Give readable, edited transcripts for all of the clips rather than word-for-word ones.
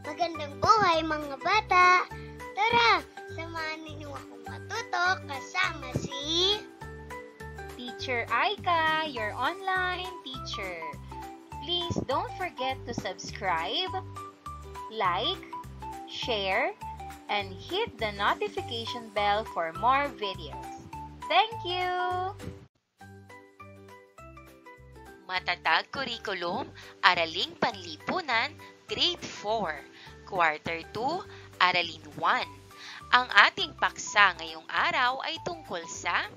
Magandang buhay mga bata! Tara, samahan ninyo akong matuto kasama si Teacher Aika, your online teacher. Please don't forget to subscribe, like, share, and hit the notification bell for more videos. Thank you! Matatag Curriculum, Araling Panlipunan, Grade 4, Quarter 2, Aralin 1. Ang ating paksa ngayong araw ay tungkol sa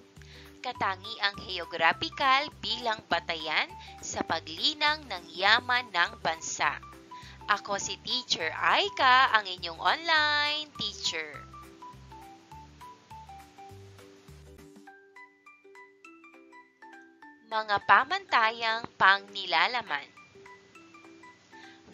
katangiang geographical bilang batayan sa paglinang ng yaman ng bansa. Ako si Teacher Aika, ang inyong online teacher. Mga pamantayang pangnilalaman.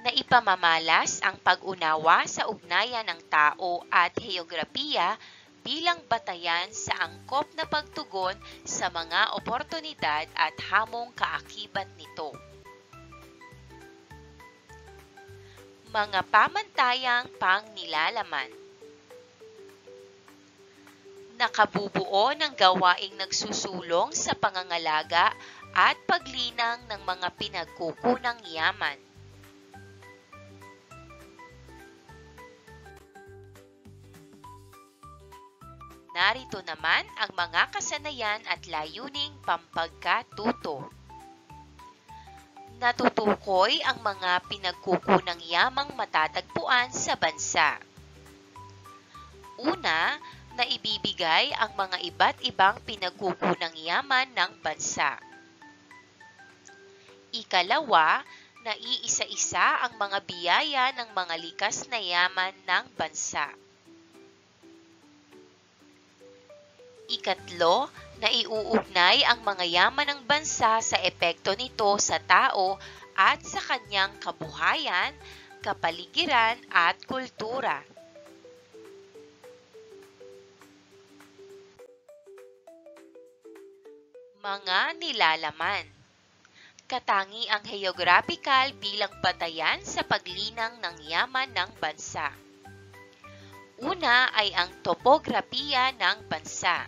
Naipamamalas ang pag-unawa sa ugnayan ng tao at heograpiya bilang batayan sa angkop na pagtugon sa mga oportunidad at hamong kaakibat nito. Mga pamantayang pangnilalaman. Nakabubuo ng gawaing nagsusulong sa pangangalaga at paglinang ng mga pinagkukunang yaman. Narito naman ang mga kasanayan at layuning pampagkatuto. Natutukoy ang mga pinagkukunang yamang matatagpuan sa bansa. Una, naibibigay ang mga iba't ibang pinagkukunang yaman ng bansa. Ikalawa, naiisa-isa ang mga biyaya ng mga likas na yaman ng bansa. Ikatlo, naiuugnay ang mga yaman ng bansa sa epekto nito sa tao at sa kanyang kabuhayan, kapaligiran at kultura. Mga nilalaman. Katangiang geographical bilang batayan sa paglinang ng yaman ng bansa. Una ay ang topografiya ng bansa.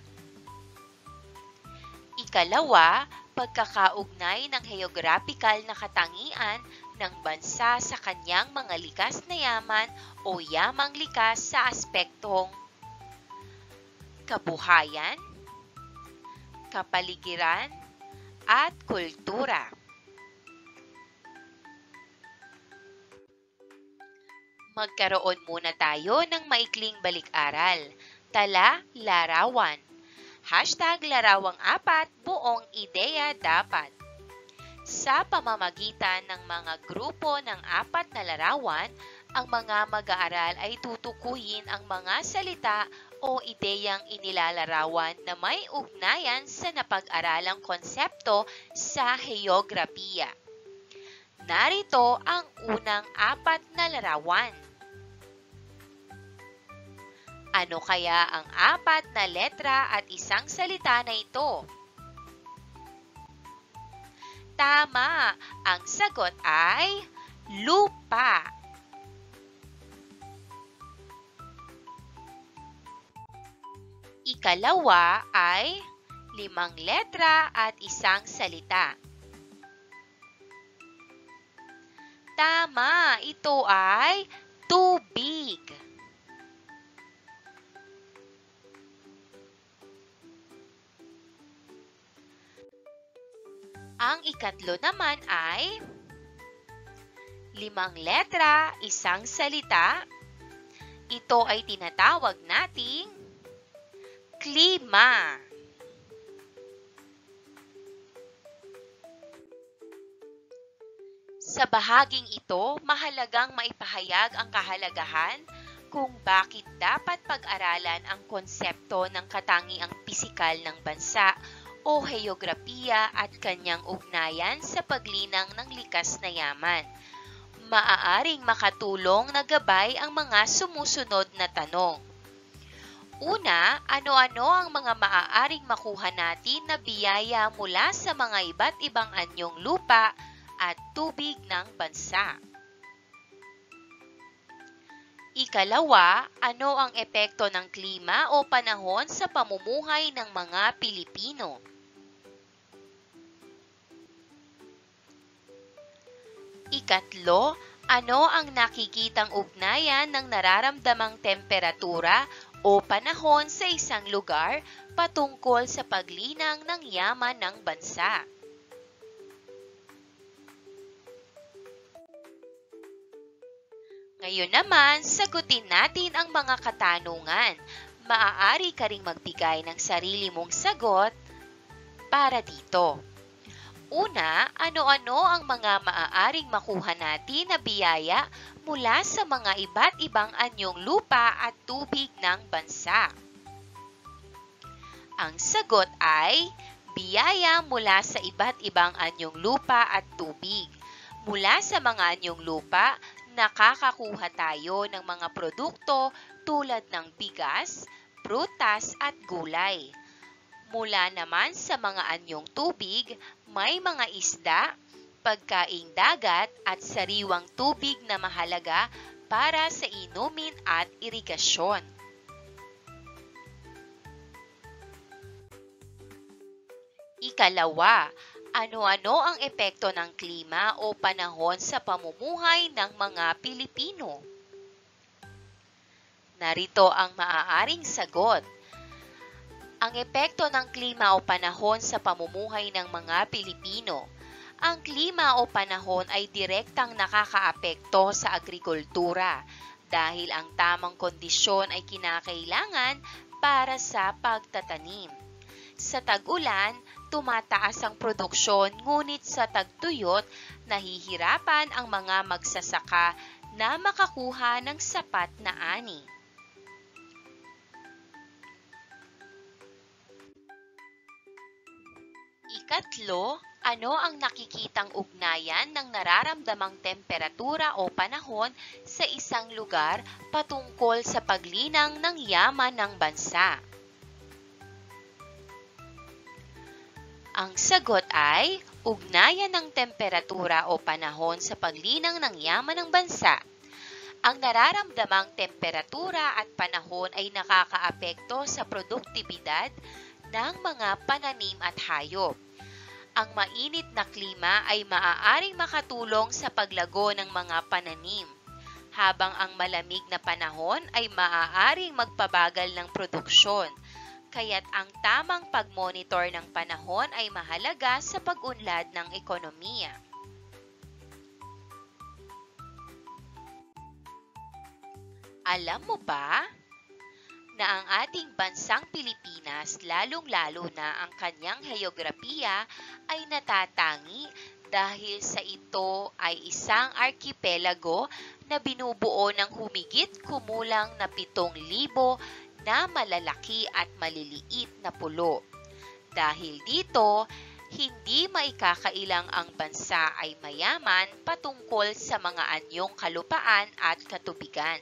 Ikalawa, pagkakaugnay ng geographical na katangian ng bansa sa kanyang mga likas na yaman o yamang likas sa aspektong kabuhayan, kapaligiran, at kultura. Magkaroon muna tayo ng maikling balik-aral. Tala, larawan. #larawang4, buong ideya dapat. Sa pamamagitan ng mga grupo ng 4 na larawan, ang mga mag-aaral ay tutukuyin ang mga salita o ideyang inilalarawan na may ugnayan sa napag-aralang konsepto sa heograpiya. Narito ang unang 4 na larawan. Ano kaya ang 4 na letra at isang salita na ito? Tama! Ang sagot ay lupa. Ikalawa ay 5 letra at isang salita. Tama! Ito ay tubig. Ang ikatlo naman ay 5 letra, isang salita. Ito ay tinatawag nating klima. Sa bahaging ito, mahalagang maipahayag ang kahalagahan kung bakit dapat pag-aralan ang konsepto ng katangiang pisikal ng bansa o heograpiya at kanyang ugnayan sa paglinang ng likas na yaman. Maaaring makatulong na gabay ang mga sumusunod na tanong. Una, ano-ano ang mga maaaring makuha natin na biyaya mula sa mga iba't ibang anyong lupa at tubig ng bansa? Ikalawa, ano ang epekto ng klima o panahon sa pamumuhay ng mga Pilipino? Ikatlo, ano ang nakikitang ugnayan ng nararamdamang temperatura o panahon sa isang lugar patungkol sa paglinang ng yaman ng bansa? Ngayon naman, sagutin natin ang mga katanungan. Maaari ka ring magbigay ng sarili mong sagot para dito. Una, ano-ano ang mga maaaring makuha natin na biyaya mula sa mga iba't ibang anyong lupa at tubig ng bansa? Ang sagot ay biyaya mula sa iba't ibang anyong lupa at tubig. Mula sa mga anyong lupa, nakakakuha tayo ng mga produkto tulad ng bigas, prutas at gulay. Mula naman sa mga anyong tubig, may mga isda, pagkaing dagat at sariwang tubig na mahalaga para sa inumin at irigasyon. Ikalawa, ano-ano ang epekto ng klima o panahon sa pamumuhay ng mga Pilipino? Narito ang maaaring sagot. Ang epekto ng klima o panahon sa pamumuhay ng mga Pilipino. Ang klima o panahon ay direktang nakakaapekto sa agrikultura dahil ang tamang kondisyon ay kinakailangan para sa pagtatanim. Sa tag-ulan, tumataas ang produksyon ngunit sa tagtuyot, nahihirapan ang mga magsasaka na makakuha ng sapat na ani. Ikatlo, ano ang nakikitang ugnayan ng nararamdamang temperatura o panahon sa isang lugar patungkol sa paglinang ng yaman ng bansa? Ang sagot ay ugnayan ng temperatura o panahon sa paglinang ng yaman ng bansa. Ang nararamdamang temperatura at panahon ay nakakaapekto sa produktibidad ng mga pananim at hayop. Ang mainit na klima ay maaaring makatulong sa paglago ng mga pananim, habang ang malamig na panahon ay maaaring magpabagal ng produksyon. Kaya't ang tamang pag-monitor ng panahon ay mahalaga sa pag-unlad ng ekonomiya. Alam mo ba na ang ating bansang Pilipinas, lalong-lalo na ang kanyang heograpiya, ay natatangi dahil sa ito ay isang arkipelago na binubuo ng humigit kumulang na 7,000 na malalaki at maliliit na pulo. Dahil dito, hindi maikakailang ang bansa ay mayaman patungkol sa mga anyong kalupaan at katubigan.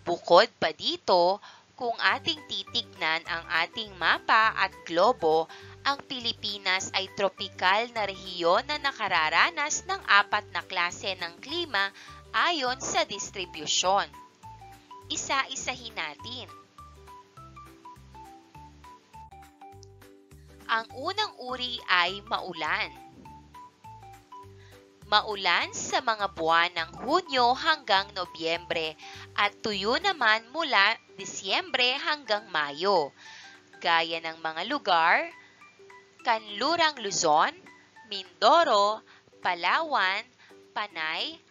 Bukod pa dito, kung ating titignan ang ating mapa at globo, ang Pilipinas ay tropikal na rehiyon na nakararanas ng 4 na klase ng klima ayon sa distribusyon. Isa-isahin natin. Ang unang uri ay maulan. Maulan sa mga buwan ng Hunyo hanggang Nobyembre at tuyo naman mula Disyembre hanggang Mayo, gaya ng mga lugar, Kanlurang Luzon, Mindoro, Palawan, Panay,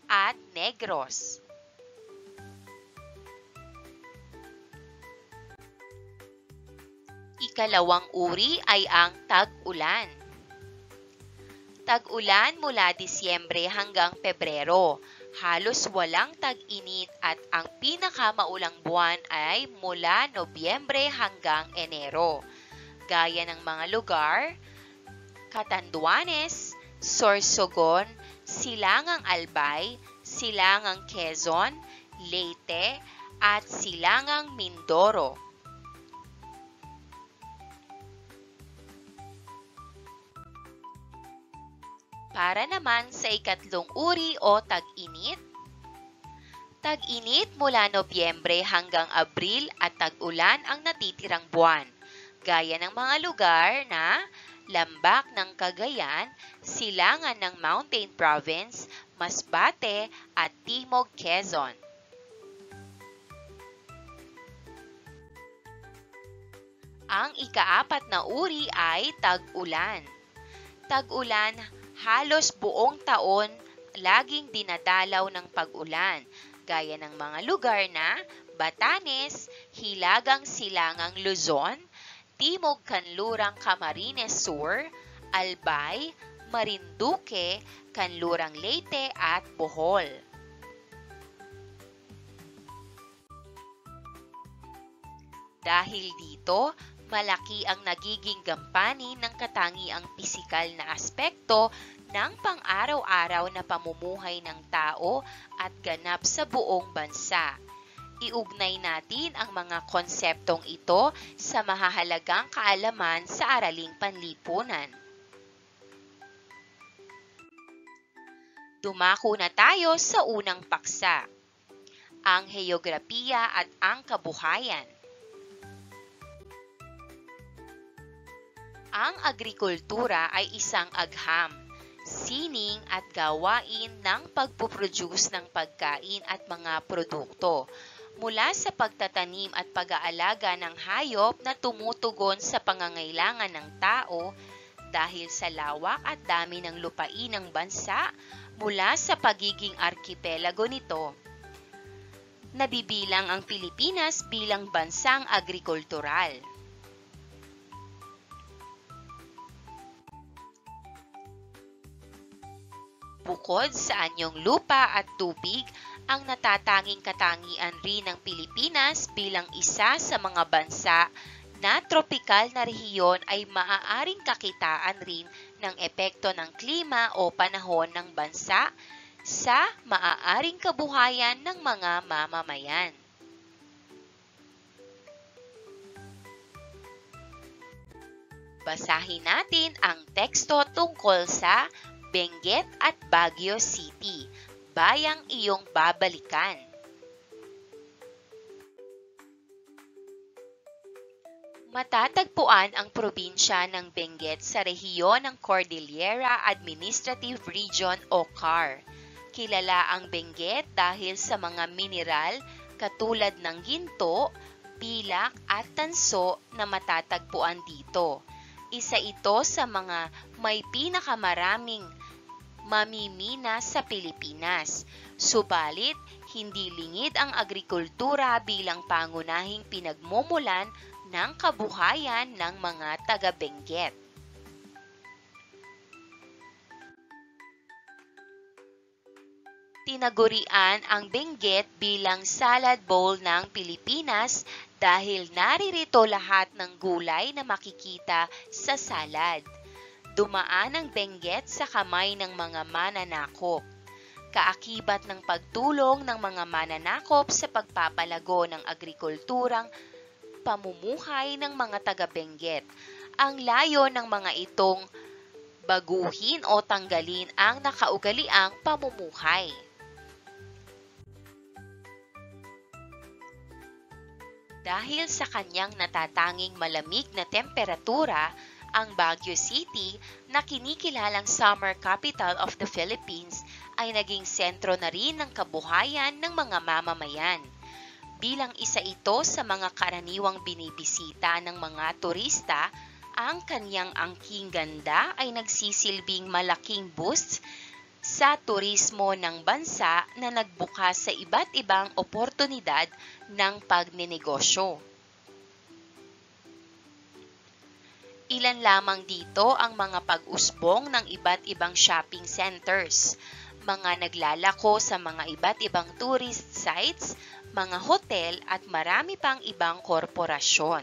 at Negros. Ikalawang uri ay ang tag-ulan. Tag-ulan mula Disyembre hanggang Pebrero. Halos walang tag-init at ang pinakamaulang buwan ay mula Nobyembre hanggang Enero. Gaya ng mga lugar, Catanduanes, Sorsogon, Silangang Albay, Silangang Quezon, Leyte, at Silangang Mindoro. Para naman sa ikatlong uri o tag-init, tag-init mula Nobyembre hanggang Abril at tag-ulan ang natitirang buwan, gaya ng mga lugar na Lambak ng Cagayan, Silangan ng Mountain Province, Masbate at Timog Quezon. Ang ikaapat na uri ay tag-ulan. Tag-ulan, halos buong taon laging dinadalaw ng pag-ulan, gaya ng mga lugar na Batanes, Hilagang Silangang Luzon, Timog Kanlurang Camarines Sur, Albay, Marinduque, Kanlurang Leyte at Bohol. Dahil dito, malaki ang nagiging gampanin ng katangiang pisikal na aspekto ng pang-araw-araw na pamumuhay ng tao at ganap sa buong bansa. Iugnay natin ang mga konseptong ito sa mahahalagang kaalaman sa araling panlipunan. Dumako na tayo sa unang paksa, ang heograpiya at ang kabuhayan. Ang agrikultura ay isang agham, sining at gawain ng pagpuproduce ng pagkain at mga produkto, mula sa pagtatanim at pag-aalaga ng hayop na tumutugon sa pangangailangan ng tao dahil sa lawak at dami ng lupain ng bansa mula sa pagiging arkipelago nito. Nabibilang ang Pilipinas bilang bansang agrikultural. Bukod sa anyong lupa at tubig, ang natatanging katangian rin ng Pilipinas bilang isa sa mga bansa na tropikal na rehiyon ay maaaring kakitaan rin ng epekto ng klima o panahon ng bansa sa maaaring kabuhayan ng mga mamamayan. Basahin natin ang teksto tungkol sa Benguet at Baguio City, bayang iyong babalikan. Matatagpuan ang probinsya ng Benguet sa rehiyon ng Cordillera Administrative Region o CAR. Kilala ang Benguet dahil sa mga mineral katulad ng ginto, pilak at tanso na matatagpuan dito. Isa ito sa mga may pinakamaraming mamimina sa Pilipinas. Subalit, hindi lingid ang agrikultura bilang pangunahing pinagmumulan ng kabuhayan ng mga taga-Benguet. Tinagurian ang Benguet bilang salad bowl ng Pilipinas dahil naririto lahat ng gulay na makikita sa salad. Dumaan ang Benguet sa kamay ng mga mananakop. Kaakibat ng pagtulong ng mga mananakop sa pagpapalago ng agrikulturang pamumuhay ng mga taga-Benguet. Ang layo ng mga itong baguhin o tanggalin ang nakaugaliang pamumuhay. Dahil sa kanyang natatanging malamig na temperatura, ang Baguio City, na kinikilalang summer capital of the Philippines, ay naging sentro na rin ng kabuhayan ng mga mamamayan. Bilang isa ito sa mga karaniwang binibisita ng mga turista, ang kanyang angking ganda ay nagsisilbing malaking boost sa turismo ng bansa na nagbukas sa iba't ibang oportunidad ng pagnenegosyo. Ilan lamang dito ang mga pag-usbong ng iba't ibang shopping centers, mga naglalako sa mga iba't ibang tourist sites, mga hotel at marami pang ibang korporasyon.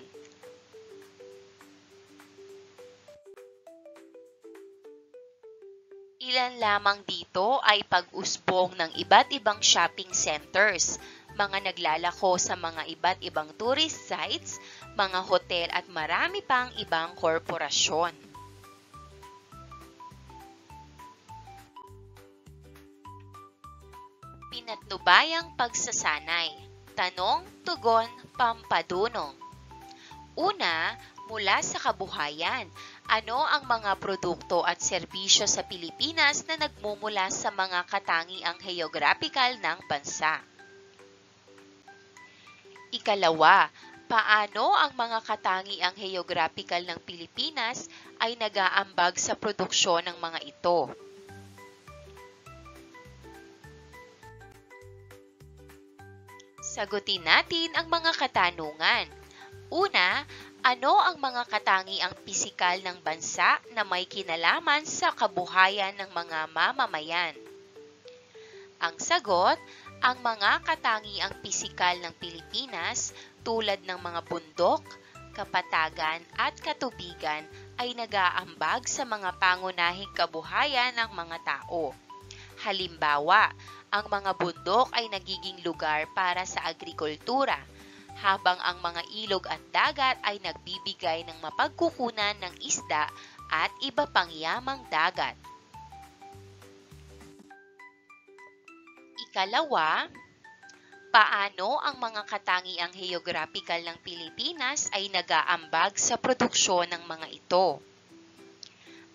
Ilan lamang dito ay pag-usbong ng iba't ibang shopping centers, mga naglalako sa mga iba't ibang tourist sites, mga hotel at marami pang ibang korporasyon. Pinatnubayang pagsasanay. Tanong, tugon, pampadunong. Una, mula sa kabuhayan, ano ang mga produkto at serbisyo sa Pilipinas na nagmumula sa mga katangiang geographical ng bansa? Ikalawa, paano ang mga katangiang geographical ng Pilipinas ay nag-aambag sa produksyon ng mga ito? Sagutin natin ang mga katanungan. Una, ano ang mga katangiang pisikal ng bansa na may kinalaman sa kabuhayan ng mga mamamayan? Ang sagot, ang mga katangiang pisikal ng Pilipinas tulad ng mga bundok, kapatagan at katubigan ay nag-aambag sa mga pangunahing kabuhayan ng mga tao. Halimbawa, ang mga bundok ay nagiging lugar para sa agrikultura, habang ang mga ilog at dagat ay nagbibigay ng mapagkukunan ng isda at iba pang yamang dagat. Ikalawa, paano ang mga katangiang geographical ng Pilipinas ay nag-aambag sa produksyon ng mga ito?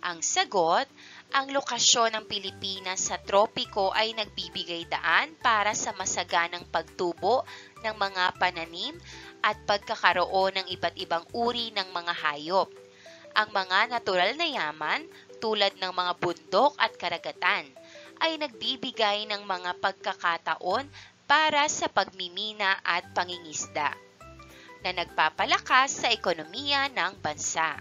Ang sagot, ang lokasyon ng Pilipinas sa tropiko ay nagbibigay daan para sa masaganang pagtubo ng mga pananim at pagkakaroon ng iba't ibang uri ng mga hayop. Ang mga natural na yaman tulad ng mga bundok at karagatan ay nagbibigay ng mga pagkakataon para sa pagmimina at pangingisda na nagpapalakas sa ekonomiya ng bansa.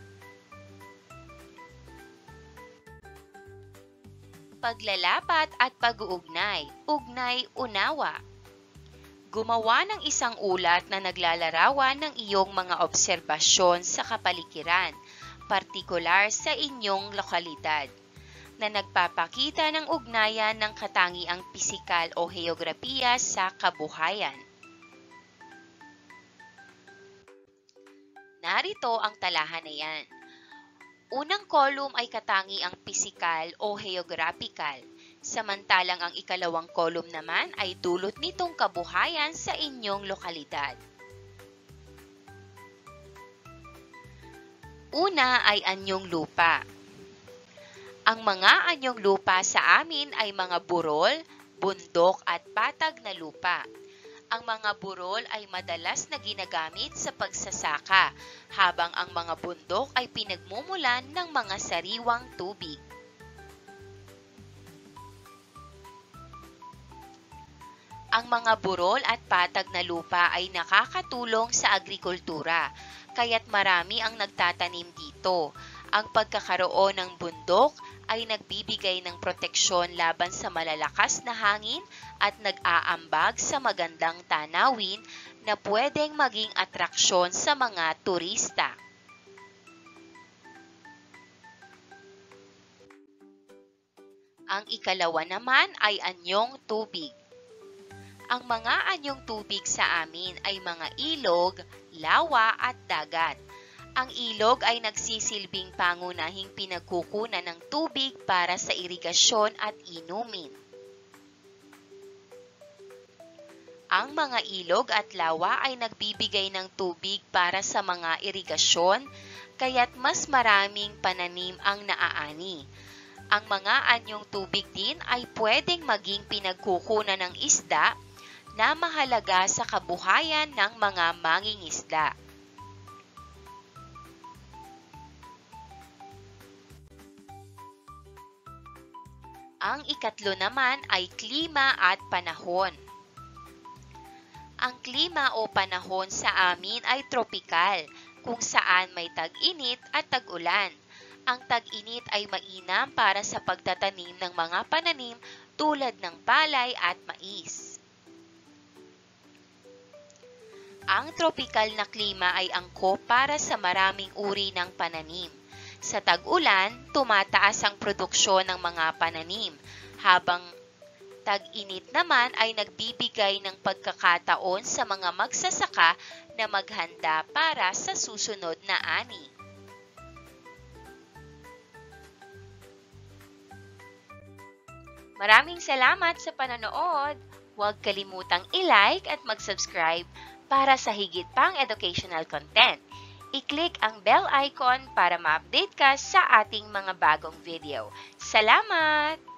Paglalapat at pag-uugnay, ugnay-unawa. Gumawa ng isang ulat na naglalarawan ng iyong mga obserbasyon sa kapaligiran, partikular sa inyong lokalidad, na nagpapakita ng ugnayan ng katangiang pisikal o heograpiya sa kabuhayan. Narito ang talahanayan. Unang kolum ay katangiang pisikal o geographical, samantalang ang ikalawang kolum naman ay dulot nitong kabuhayan sa inyong lokalidad. Una ay anyong lupa. Ang mga anyong lupa sa amin ay mga burol, bundok at patag na lupa. Ang mga burol ay madalas na ginagamit sa pagsasaka, habang ang mga bundok ay pinagmumulan ng mga sariwang tubig. Ang mga burol at patag na lupa ay nakakatulong sa agrikultura, kaya't marami ang nagtatanim dito. Ang pagkakaroon ng bundok ay nagbibigay ng proteksyon laban sa malalakas na hangin at nag-aambag sa magandang tanawin na pwedeng maging atraksyon sa mga turista. Ang ikalawa naman ay anyong tubig. Ang mga anyong tubig sa amin ay mga ilog, lawa at dagat. Ang ilog ay nagsisilbing pangunahing pinagkukunan ng tubig para sa irigasyon at inumin. Ang mga ilog at lawa ay nagbibigay ng tubig para sa mga irigasyon, kaya't mas maraming pananim ang naaani. Ang mga anyong tubig din ay pwedeng maging pinagkukunan ng isda na mahalaga sa kabuhayan ng mga mangingisda. Ang ikatlo naman ay klima at panahon. Ang klima o panahon sa amin ay tropikal, kung saan may tag-init at tag-ulan. Ang tag-init ay mainam para sa pagtatanim ng mga pananim tulad ng palay at mais. Ang tropikal na klima ay angkop para sa maraming uri ng pananim. Sa tag-ulan, tumataas ang produksyon ng mga pananim, habang tag-init naman ay nagbibigay ng pagkakataon sa mga magsasaka na maghanda para sa susunod na ani. Maraming salamat sa panonood! Huwag kalimutang i-like at mag-subscribe para sa higit pang educational content. I-click ang bell icon para ma-update ka sa ating mga bagong video. Salamat!